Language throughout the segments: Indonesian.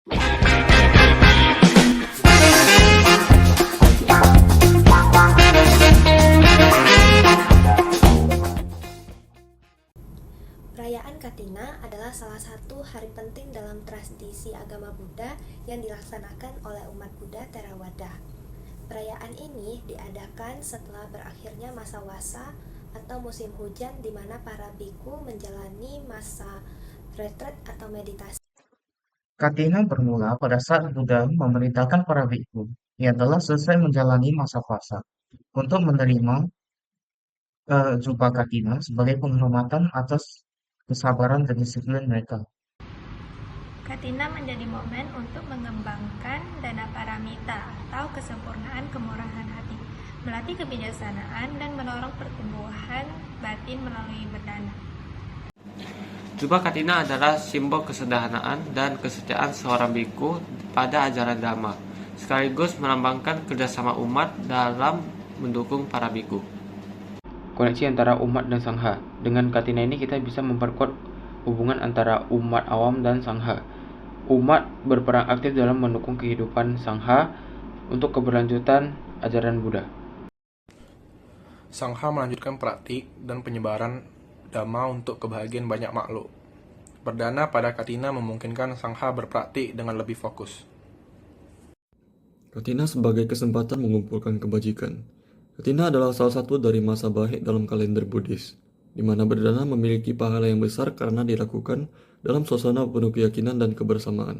Perayaan Katina adalah salah satu hari penting dalam tradisi agama Buddha yang dilaksanakan oleh umat Buddha Theravada. Perayaan ini diadakan setelah berakhirnya masa wasa atau musim hujan di mana para biku menjalani masa retret atau meditasi. Katina bermula pada saat Buddha memerintahkan para biksu yang telah selesai menjalani masa fasa untuk menerima jubah Katina sebagai penghormatan atas kesabaran dan disiplin mereka. Katina menjadi momen untuk mengembangkan dana paramita atau kesempurnaan kemurahan hati, melatih kebijaksanaan dan mendorong pertumbuhan batin melalui berdana. Jubah Katina adalah simbol kesederhanaan dan kesetiaan seorang biku pada ajaran Dhamma, sekaligus melambangkan kerjasama umat dalam mendukung para biku. Koneksi antara umat dan sangha. Dengan Katina ini kita bisa memperkuat hubungan antara umat awam dan sangha. Umat berperan aktif dalam mendukung kehidupan sangha untuk keberlanjutan ajaran Buddha. Sangha melanjutkan praktik dan penyebaran Dhamma untuk kebahagiaan banyak makhluk. Berdana pada Katina memungkinkan Sangha berpraktik dengan lebih fokus. Katina sebagai kesempatan mengumpulkan kebajikan. Katina adalah salah satu dari masa baik dalam kalender Buddhis, di mana berdana memiliki pahala yang besar karena dilakukan dalam suasana penuh keyakinan dan kebersamaan.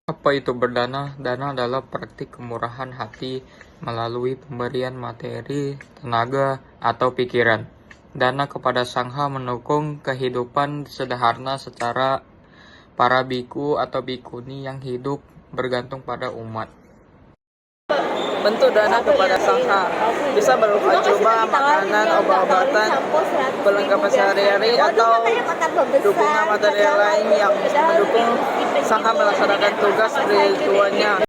Apa itu berdana? Dana adalah praktik kemurahan hati melalui pemberian materi, tenaga, atau pikiran. Dana kepada sangha mendukung kehidupan sederhana secara para biku atau bikuni yang hidup bergantung pada umat. Bentuk dana kepada sangha bisa berupa jubah, makanan, obat-obatan, perlengkapan sehari-hari, atau dukungan material lain yang mendukung sangha melaksanakan tugas spiritualnya.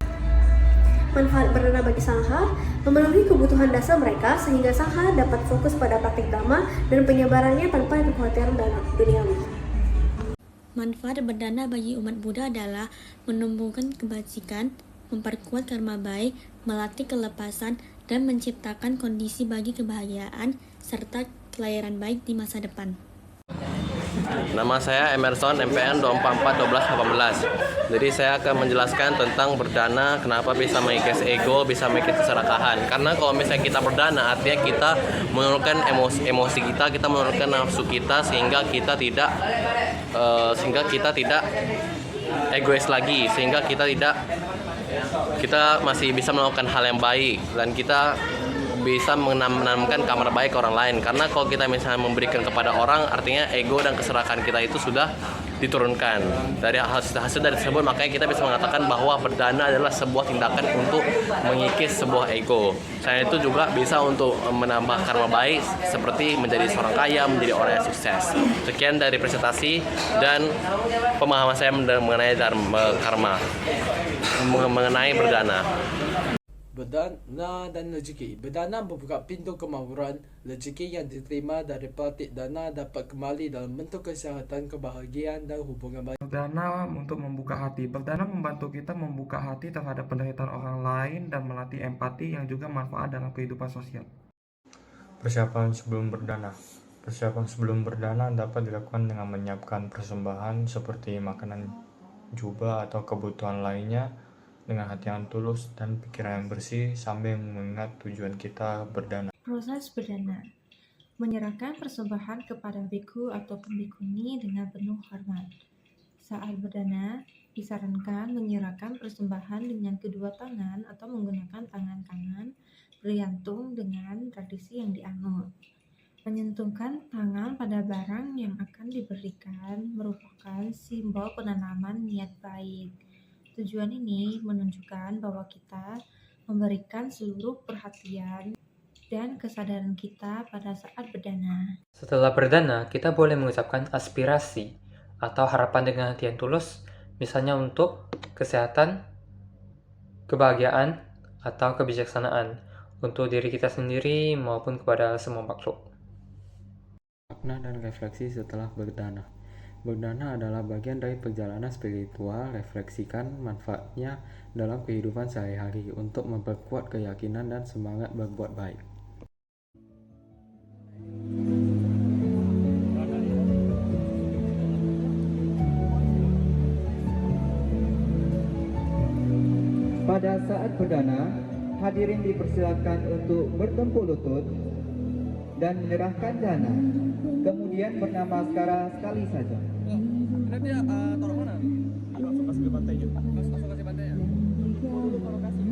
Manfaat berdana bagi sangha memenuhi kebutuhan dasar mereka sehingga sangha dapat fokus pada praktik Dhamma dan penyebarannya tanpa kekhawatiran duniawi. Manfaat berdana bagi umat Buddha adalah menumbuhkan kebajikan, memperkuat karma baik, melatih kelepasan, dan menciptakan kondisi bagi kebahagiaan serta kelahiran baik di masa depan. Nama saya Emerson, MPN 2441218. Jadi saya akan menjelaskan tentang berdana, kenapa bisa mengikis ego, bisa mengikis keserakahan. Karena kalau misalnya kita berdana, artinya kita menurunkan emosi kita menurunkan nafsu kita sehingga kita tidak egois lagi, sehingga kita masih bisa melakukan hal yang baik dan kita bisa menanamkan kamar baik ke orang lain. Karena kalau kita misalnya memberikan kepada orang, artinya ego dan keserakahan kita itu sudah diturunkan. Dari hasil dari tersebut, makanya kita bisa mengatakan bahwa berdana adalah sebuah tindakan untuk mengikis sebuah ego. Selain itu juga bisa untuk menambah karma baik, seperti menjadi seorang kaya, menjadi orang yang sukses. Sekian dari presentasi dan pemahaman saya mengenai karma, mengenai berdana. Berdana dan rezeki. Berdana membuka pintu kemakmuran. Rezeki yang diterima dari praktik dana dapat kembali dalam bentuk kesehatan, kebahagiaan, dan hubungan baik. Berdana untuk membuka hati. Berdana membantu kita membuka hati terhadap penderitaan orang lain dan melatih empati yang juga manfaat dalam kehidupan sosial. Persiapan sebelum berdana. Persiapan sebelum berdana dapat dilakukan dengan menyiapkan persembahan seperti makanan, jubah, atau kebutuhan lainnya dengan hati yang tulus dan pikiran yang bersih sambil mengingat tujuan kita berdana. Proses berdana. Menyerahkan persembahan kepada biku atau bikuni dengan penuh hormat. Saat berdana, disarankan menyerahkan persembahan dengan kedua tangan atau menggunakan tangan kanan bergantung dengan tradisi yang dianut. Menyentuhkan tangan pada barang yang akan diberikan merupakan simbol penanaman niat baik. Tujuan ini menunjukkan bahwa kita memberikan seluruh perhatian dan kesadaran kita pada saat berdana. Setelah berdana, kita boleh mengucapkan aspirasi atau harapan dengan hati yang tulus, misalnya untuk kesehatan, kebahagiaan, atau kebijaksanaan untuk diri kita sendiri maupun kepada semua makhluk. Makna dan refleksi setelah berdana. Berdana adalah bagian dari perjalanan spiritual, refleksikan manfaatnya dalam kehidupan sehari-hari untuk memperkuat keyakinan dan semangat berbuat baik. Pada saat berdana, hadirin dipersilakan untuk bertempur lutut dan menyerahkan dana, kemudian bernamaskara sekali saja. Nanti taruh mana? Langsung kasih ke pantainya. Langsung kasih pantainya. Dulu taruh kasih.